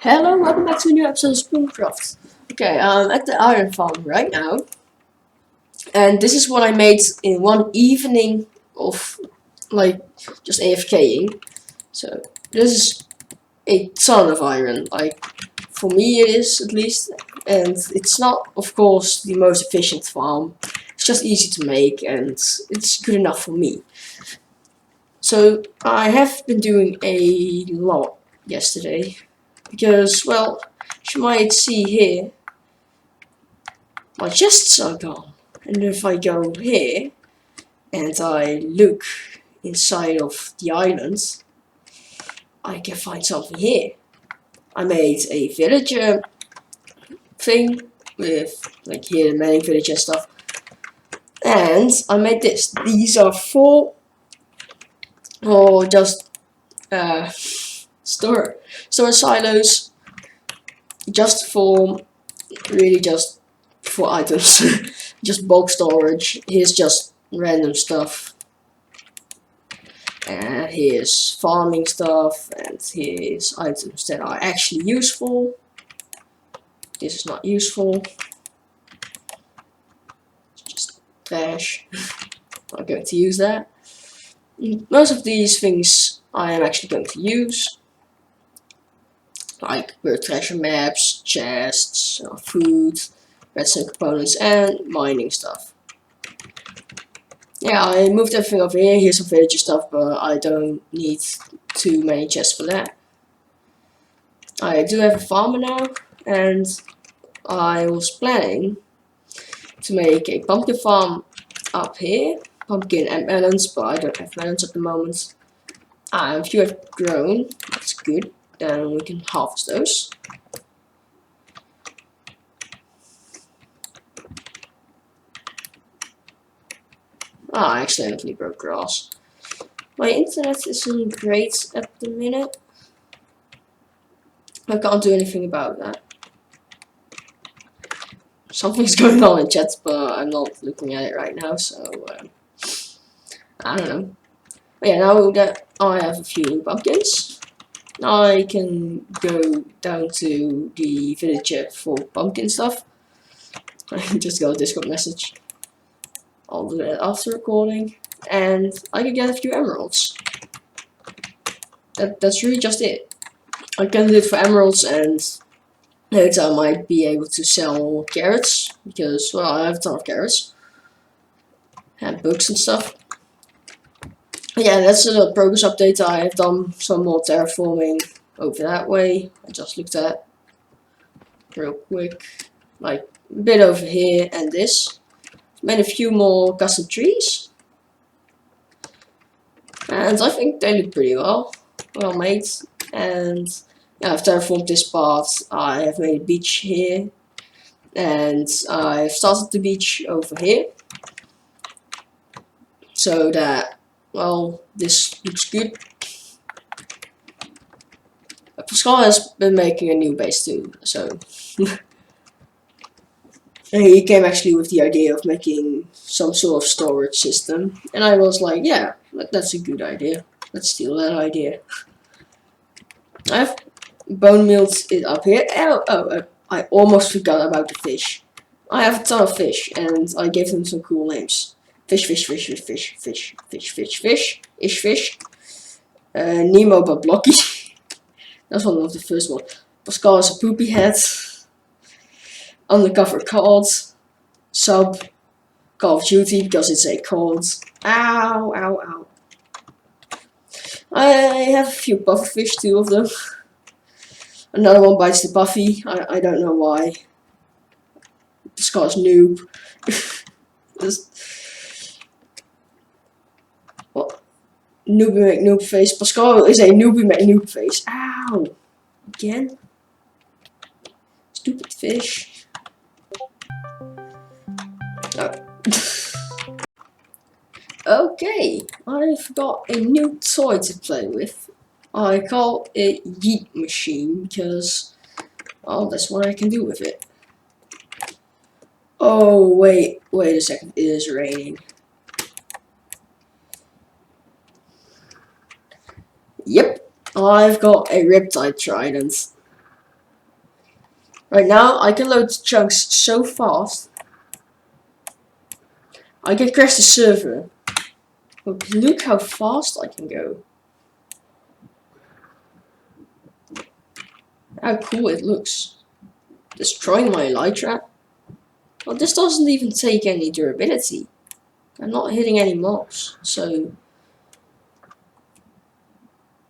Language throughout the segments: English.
Hello, welcome back to a new episode of Spooncraft. Okay, I'm at the iron farm right now, and this is what I made in one evening of, like, just AFKing. So, this is a ton of iron, like, for me it is at least, and it's not, of course, the most efficient farm. It's just easy to make, and it's good enough for me. So, I have been doing a lot yesterday, because, well, as you might see here, my chests are gone. And if I go here and I look inside of the island, I can find something here. I made a villager thing with, like, here the manning village and stuff. And I made this. These are full, or just storage silos, just for, really just for items. Just bulk storage. Here's just random stuff. And here's farming stuff, and here's items that are actually useful. This is not useful. It's just trash. I'm not going to use that. Most of these things I am actually going to use. Like treasure maps, chests, food, redstone components, and mining stuff. Yeah, I moved everything over here. Here's some villager stuff, but I don't need too many chests for that. I do have a farmer now, and I was planning to make a pumpkin farm up here. Pumpkin and melons, but I don't have melons at the moment. A few have grown, that's good. Then we can harvest those. I accidentally broke grass. My internet isn't great at the minute. I can't do anything about that. Something's going on in chat, but I'm not looking at it right now, so I don't know. But yeah, now that I have a few pumpkins, I can go down to the villager for pumpkin stuff. I just got a Discord message. I'll do that after recording, and I can get a few emeralds. That's really just it. I can do it for emeralds, and later I might be able to sell carrots, because, well, I have a ton of carrots. And books and stuff. Yeah, that's a little progress update. I have done some more terraforming over that way. I just looked at real quick. Like, a bit over here and this. Made a few more custom trees. And I think they look pretty well made. And yeah, I've terraformed this part. I have made a beach here. And I've started the beach over here. So that, well, this looks good. Pascal has been making a new base too, so he came actually with the idea of making some sort of storage system, and I was like, yeah, that's a good idea. Let's steal that idea. I've bone mealed it up here. I almost forgot about the fish. I have a ton of fish, and I gave them some cool names. Fish, fish, fish, fish, fish, fish, fish, fish, fish, ish fish. Nemo but blocky. That's one of the first one. Pascal is a poopy head. Undercover COD. Sub. Call of Duty because it's a COD. Ow, ow, ow. I have a few pufferfish, 2 of them. Another one bites the puffy. I don't know why. Pascal's noob. What? Noobie McNoob face. Pascal is a Noobie McNoob face. Ow! Again? Stupid fish. Oh. Okay, I've got a new toy to play with. I call it Yeet Machine because, well, that's what I can do with it. Oh, wait a second, it is raining. Yep, I've got a Riptide Trident. Right now, I can load chunks so fast. I can crash the server. But look how fast I can go. How cool it looks. Destroying my elytra. Well, this doesn't even take any durability. I'm not hitting any mobs, so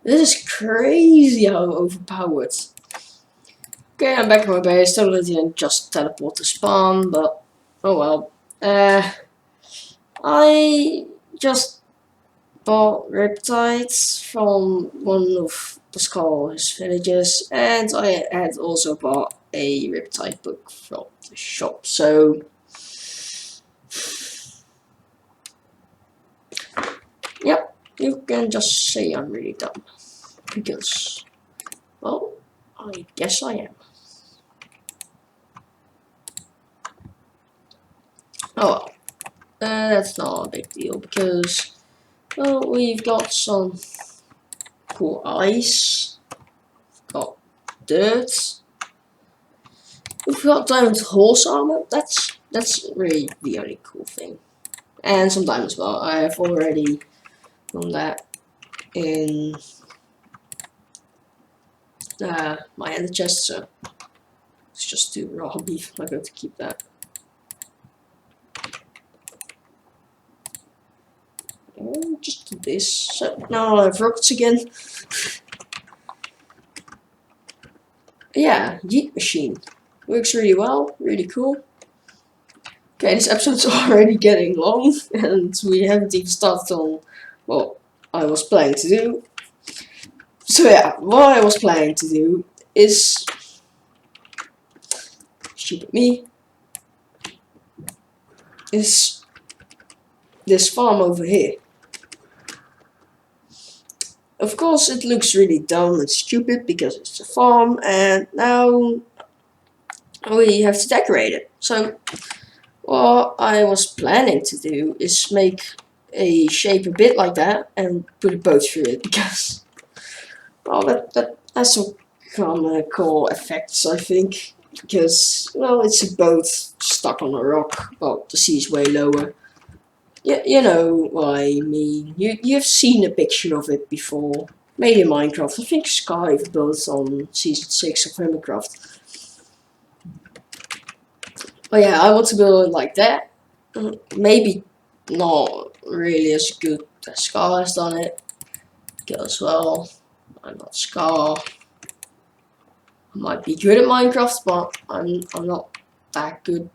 this is crazy how overpowered. Okay, I'm back in my base. Totally didn't just teleport to spawn, but oh well. I just bought riptides from one of Pascal's villages, and I had also bought a riptide book from the shop. So yep, you can just say I'm really dumb because, well, I guess I am. Oh well, that's not a big deal because, well, we've got some cool ice, got dirt, we've got diamond horse armor. That's really the only cool thing, and some diamonds as well. I have already done that in my ender chest, so it's just too raw beef. I'm going to keep that. And just do this. So now I have rockets again. Yeah, yeet machine works really well, really cool. Okay, this episode's already getting long, and we haven't even started on what I was planning to do. So yeah, what I was planning to do is, stupid me, is this farm over here. Of course, it looks really dumb and stupid because it's a farm, and now we have to decorate it. So what I was planning to do is make a shape a bit like that and put a boat through it because, well, that has some comical effects, I think. Because, well, it's a boat stuck on a rock. Well, the sea is way lower. Yeah, you know what I mean. You've seen a picture of it before. Maybe in Minecraft. I think Sky built on season 6 of Minecraft. But yeah, I want to build it like that. Maybe not really as good as Scar has done it. Because, well, I'm not Scar. I might be good at Minecraft, but I'm not that good.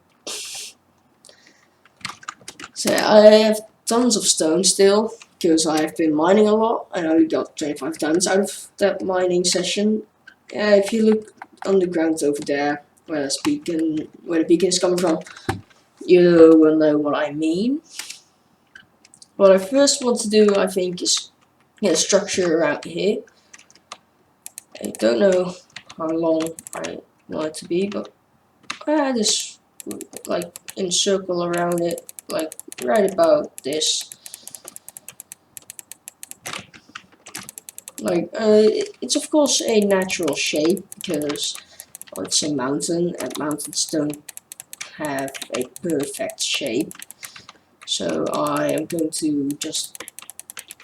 So yeah, I have tons of stone still, because I have been mining a lot. I only got 25 diamonds out of that mining session. If you look underground over there, where the beacon is coming from, you will know what I mean. What I first want to do, I think, is get a structure around here. I don't know how long I want it to be, but I just like in a circle around it, like right about this. Like, it's of course a natural shape because, well, it's a mountain and mountains don't have a perfect shape. So I am going to just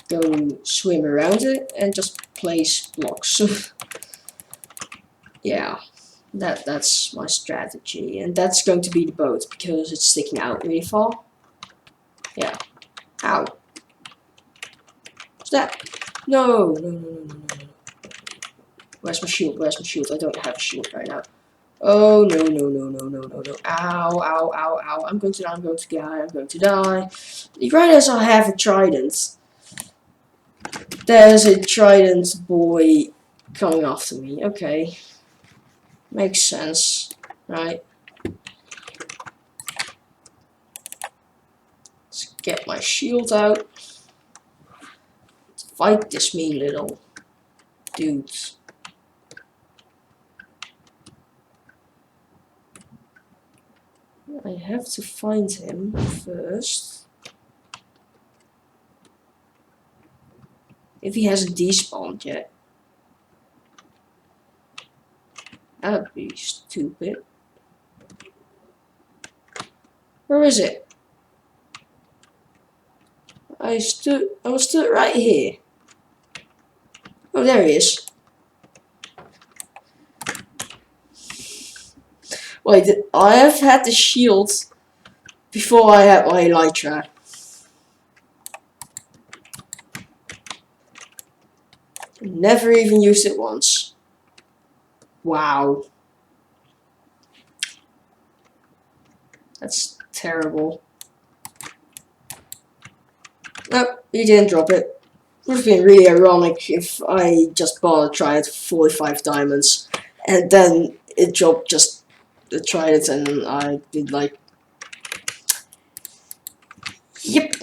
go swim around it and just place blocks. Yeah, that's my strategy, and that's going to be the boat because it's sticking out really far. Yeah. Ow. What's that? No. Where's my shield? Where's my shield? I don't have a shield right now. Oh no. Ow. I'm going to die. I'm going to die. Right as I have a trident, there's a trident boy coming after me. Okay. Makes sense, right? Let's get my shield out. Fight this mean little dude. I have to find him first. If he hasn't despawned yet. That would be stupid. Where is it? I was stood right here. Oh, there he is. Wait, I have had the shield before I had my elytra. Never even used it once. Wow. That's terrible. Nope, he didn't drop it. Would have been really ironic if I just bought a triad for 45 diamonds and then it dropped just the triad and I did like. Yep.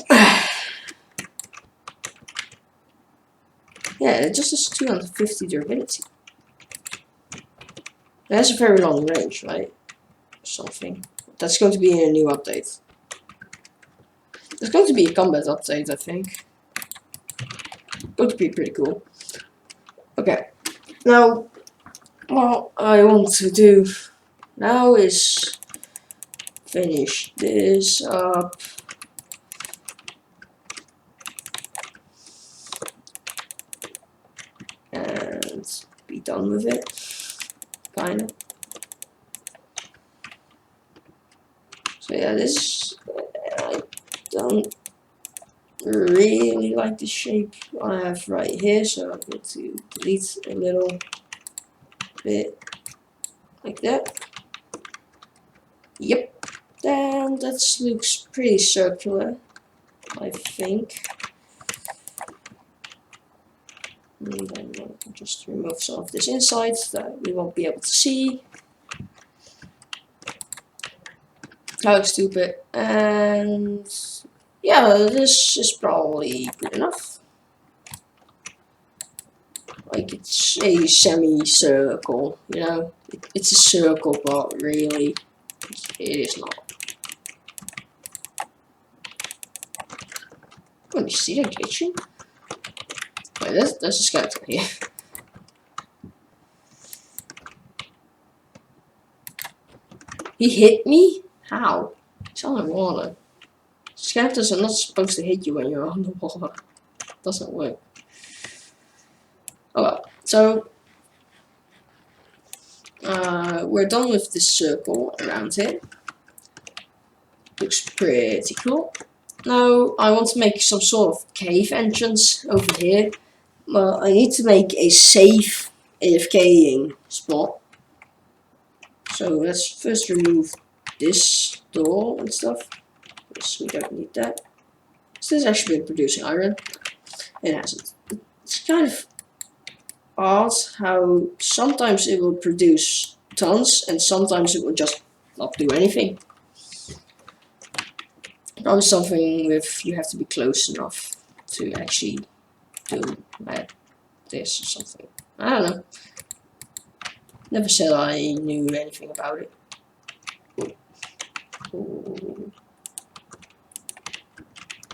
Yeah, it just has 250 durability. That's a very long range, right? Something. That's going to be in a new update. There's going to be a combat update, I think. Going to be pretty cool. Okay. Now, what I want to do now is finish this up. And be done with it. Kinda. So yeah, this I don't really like the shape I have right here, so I'm going to delete a little bit like that. Yep, then that looks pretty circular, I think. And then I'll just remove some of this inside that we won't be able to see. How stupid. And yeah, this is probably good enough. Like, it's a semi-circle, you know? It's a circle, but really, it is not. Let me see the kitchen. Wait, there's a skeleton here. He hit me? How? He's underwater. Skeletons are not supposed to hit you when you're underwater. Doesn't work. Oh well. So we're done with this circle around here. Looks pretty cool. Now I want to make some sort of cave entrance over here. Well, I need to make a safe AFKing spot. So let's first remove this door and stuff. Yes, we don't need that. So this has actually been producing iron. It hasn't. It's kind of odd how sometimes it will produce tons and sometimes it will just not do anything. Probably something with you have to be close enough to actually do like this or something. I don't know. Never said I knew anything about it. Ooh.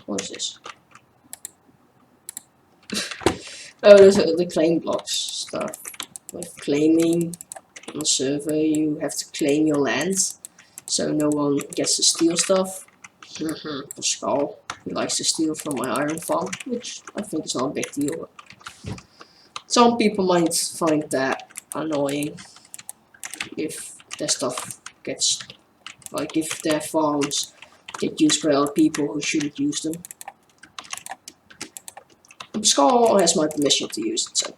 What is this? Oh, those are the claim blocks stuff. With claiming on the server, you have to claim your land, so no one gets to steal stuff. Pascal, he likes to steal from my iron farm, which I think is not a big deal. Some people might find that annoying if their stuff gets, like if their farms get used by other people who shouldn't use them. Pascal has my permission to use it, so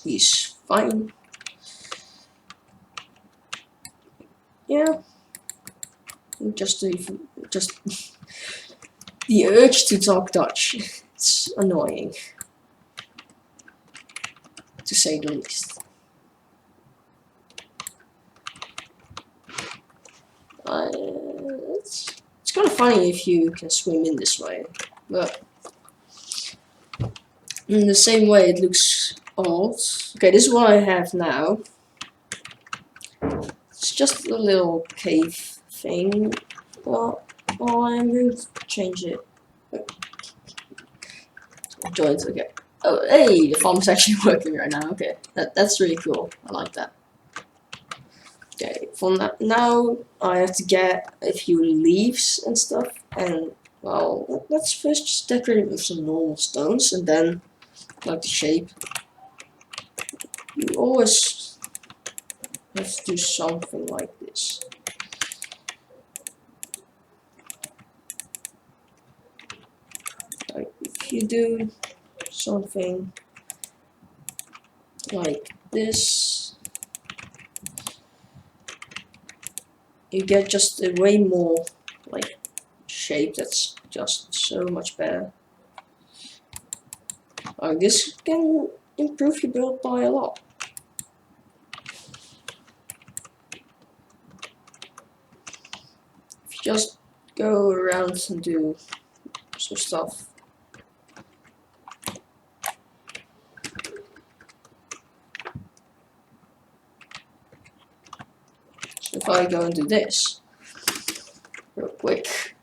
he's fine. Yeah. Just the urge to talk Dutch. It's annoying, to say the least. It's kind of funny if you can swim in this way, but in the same way it looks odd. Okay, this is what I have now. It's just a little cave thing. Well, I'm going to change it. Join it. Okay. Oh, hey, the farm is actually working right now. Okay, that's really cool. I like that. Okay, for now I have to get a few leaves and stuff, and well, let's first just decorate it with some normal stones, and then like the shape. You always have to do something like this. Like if you do something like this, you get just a way more like shape that's just so much better. This can improve your build by a lot. If you just go around and do some stuff. So if I go and do this real quick,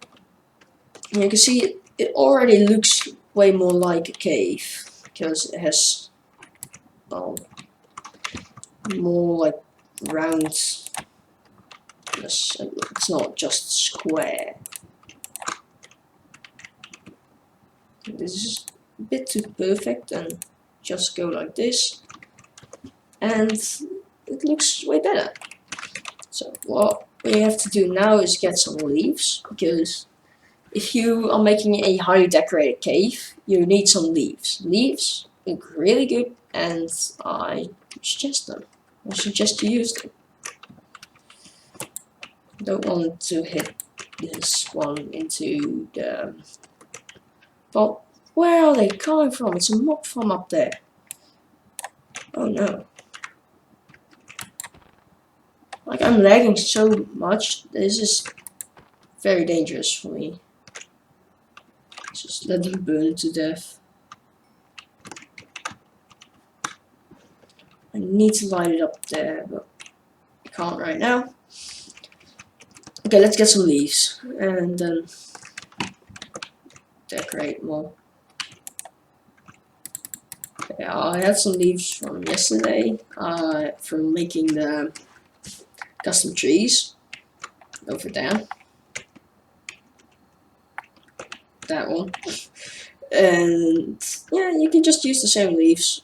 you can see it already looks way more like a cave because it has more like round. It's not just square. This is a bit too perfect, and just go like this, and it looks way better. So what we have to do now is get some leaves, because if you are making a highly decorated cave, you need some leaves. Leaves look really good, and I suggest them. I suggest you use them. Don't want to hit this one into the... Well, where are they coming from? It's a mob from up there. Oh no. Like, I'm lagging so much. This is very dangerous for me. Just let them burn to death. I need to light it up there, but I can't right now. Okay, let's get some leaves and then decorate more. Okay, I had some leaves from yesterday, from making the custom trees over there. That one. And yeah, you can just use the same leaves.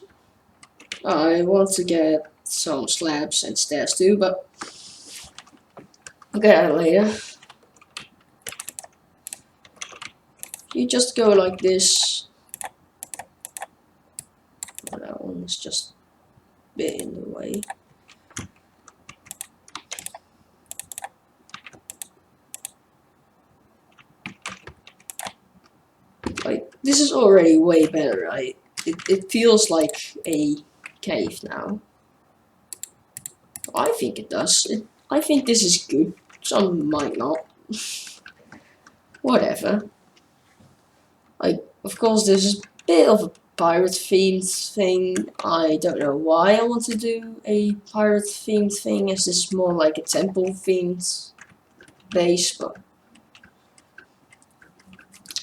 I want to get some slabs and stairs too, but I'll get that later. You just go like this. Oh, that one is just a bit in the way. Like, this is already way better, right? It feels like a cave now. I think it does. I think this is good. Some might not. Whatever. Like, of course, this is a bit of a pirate themed thing. I don't know why I want to do a pirate themed thing, as this is more like a temple themed base, but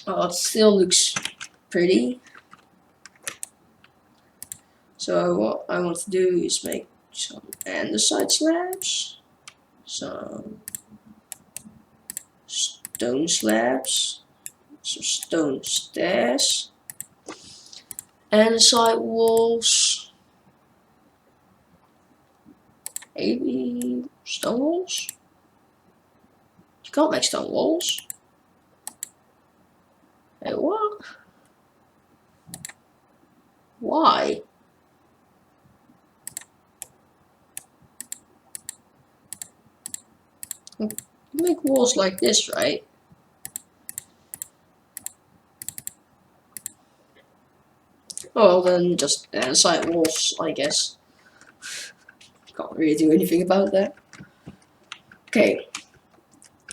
it still looks pretty. So what I want to do is make some andesite slabs, some stone slabs, some stone stairs, andesite walls, maybe stone walls. You can't make stone walls. Hey, what? Why? You make walls like this, right? Well, then just side walls, I guess. Can't really do anything about that. Okay.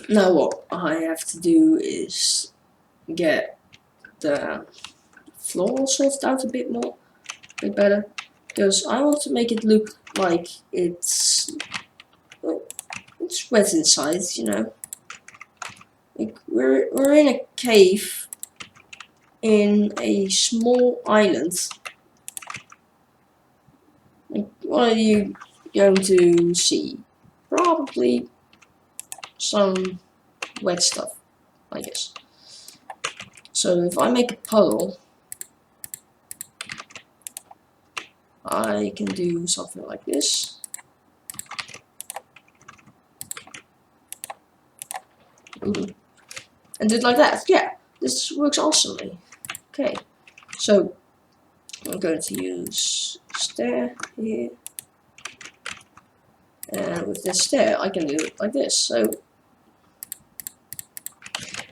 Now what I have to do is get the floor sorted out a bit more, a bit better, because I want to make it look like it's wet inside, you know. Like we're in a cave in a small island. Like, what are you going to see? probably some wet stuff, I guess. So if I make a puddle, I can do something like this. Ooh. And do it like that. Yeah, this works awesomely. Okay, so I'm going to use stair here. And with this stair, I can do it like this. So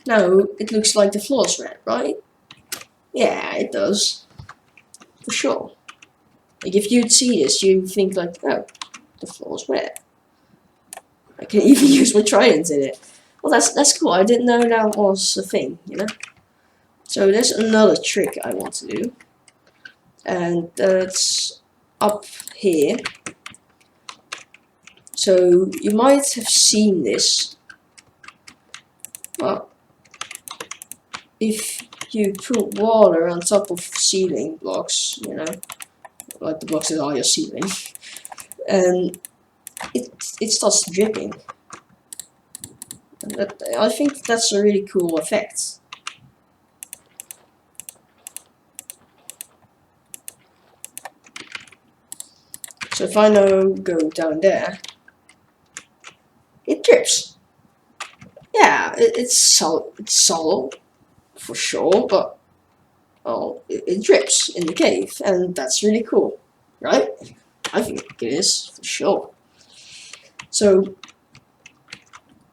now it looks like the floor is red, right? Yeah, it does. For sure. Like if you'd see this, you'd think like, oh, the floor is red. I can even use my trident in it. Well, that's cool. I didn't know that was a thing, you know? So there's another trick I want to do. And that's up here. So you might have seen this. Well, if you put water on top of ceiling blocks, you know, like the blocks that are your ceiling, and it starts dripping. And I think that's a really cool effect. So if I now go down there, it drips. Yeah, it's solid for sure, but oh, it drips in the cave, and that's really cool, right? I think it is for sure. So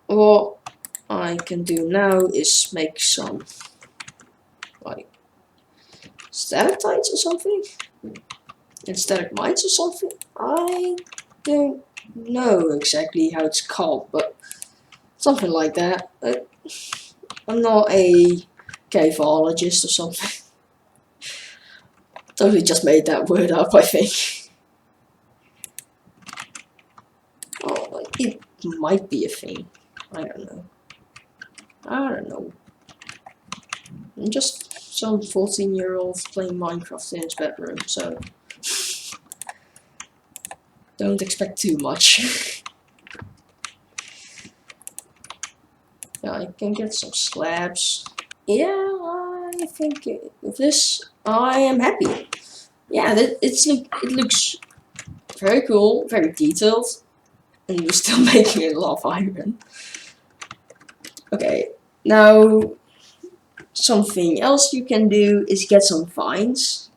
what I can do now is make some like stalactites or something, and stalagmites or something. I don't know exactly how it's called, but something like that. I'm not a caveologist or something. Totally just made that word up, I think. Oh, it might be a thing. I don't know. I'm just some 14-year-old playing Minecraft in his bedroom, so don't expect too much. Yeah, I can get some slabs. Yeah, I think with this, I am happy. Yeah, it looks very cool, very detailed, and we're still making a lot of iron. Okay, now something else you can do is get some vines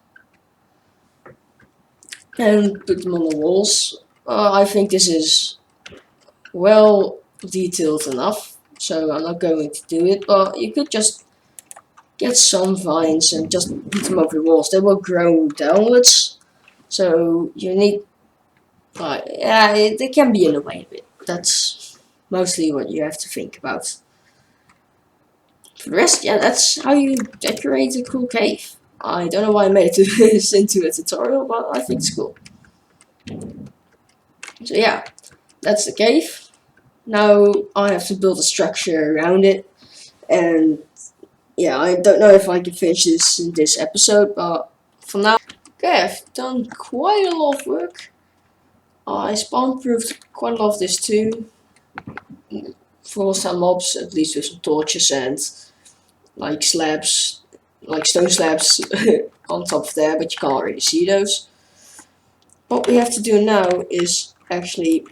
and put them on the walls. I think this is well detailed enough, so I'm not going to do it, but you could just get some vines and just put them over the walls. They will grow downwards, so you need, yeah, they can be in the way a bit. That's mostly what you have to think about. For the rest, yeah, that's how you decorate a cool cave. I don't know why I made this into a tutorial, but I think it's cool. So yeah, that's the cave. Now I have to build a structure around it, and yeah, I don't know if I can finish this in this episode, but for now, okay, I've done quite a lot of work. I spawn-proofed quite a lot of this too, for some mobs, at least with some torches and like slabs, like stone slabs on top of there, but you can't really see those. What we have to do now is actually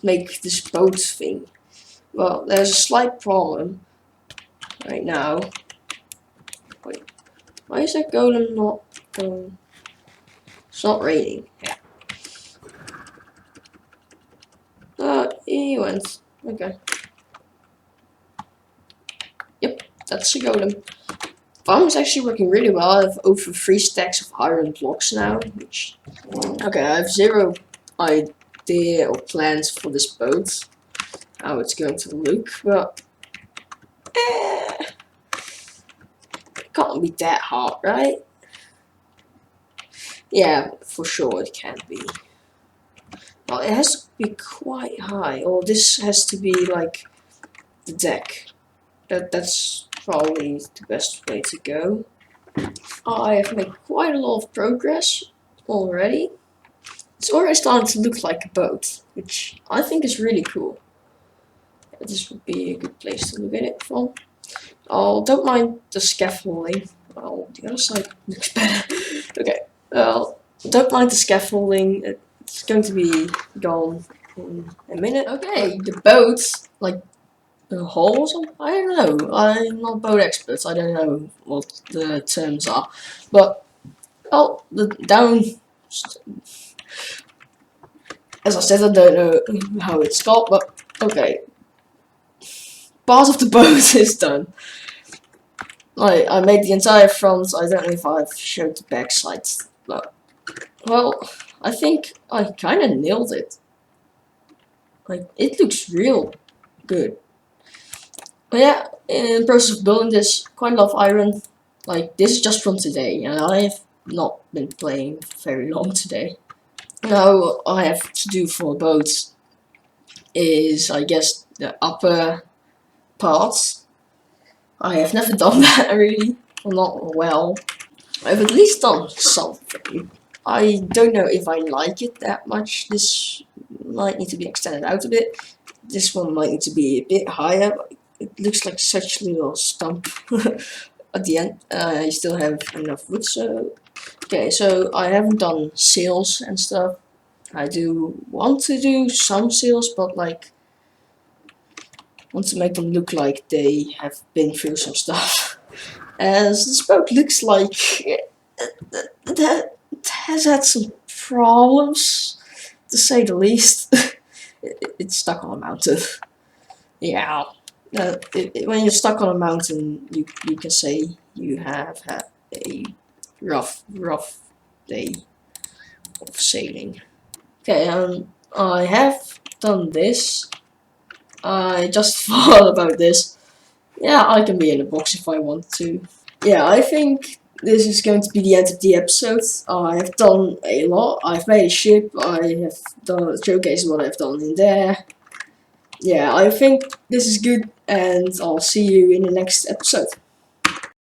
make this boat thing. Well, there's a slight problem right now. Wait, why is that golem not going? It's not raining. Yeah. He went. Okay. Yep, that's a golem. Farm is actually working really well. I have over 3 stacks of iron blocks now, which... Okay, I have zero idea or plans for this boat. How it's going to look, but... It can't be that hard, right? Yeah, for sure it can be. Well, it has to be quite high, or this has to be like the deck. That's probably the best way to go. I have made quite a lot of progress already. It's already starting to look like a boat, which I think is really cool. This would be a good place to look at it from. Don't mind the scaffolding. Well, the other side looks better. Okay, well, don't mind the scaffolding. It's going to be gone in a minute. Okay, the boat, like the hull or something? I don't know. I'm not a boat expert. I don't know what the terms are. But, well, the down... As I said, I don't know how it's called, but okay. Part of the boat is done. I made the entire front. I don't know if I've showed the back side, but well, I think I kind of nailed it. Like, it looks real good. But yeah, in the process of building this, quite a lot of iron. Like, this is just from today, and I have not been playing very long today. Now, what I have to do for boats is, I guess, the upper parts. I have never done that really, well, not well. I've at least done something. I don't know if I like it that much. This might need to be extended out a bit. This one might need to be a bit higher. But it looks like such a little stump at the end. I still have enough wood, so... Okay, so I haven't done sails and stuff. I do want to do some sails, but like... want to make them look like they have been through some stuff. As this boat looks like it has had some problems, to say the least. It's stuck on a mountain. Yeah, when you're stuck on a mountain, you can say you have had a rough day of sailing. Okay, I have done this. I just thought about this. Yeah, I can be in a box if I want to. Yeah, I think this is going to be the end of the episode. I have done a lot. I've made a ship. I have done showcase what I've done in there. Yeah, I think this is good, and I'll see you in the next episode.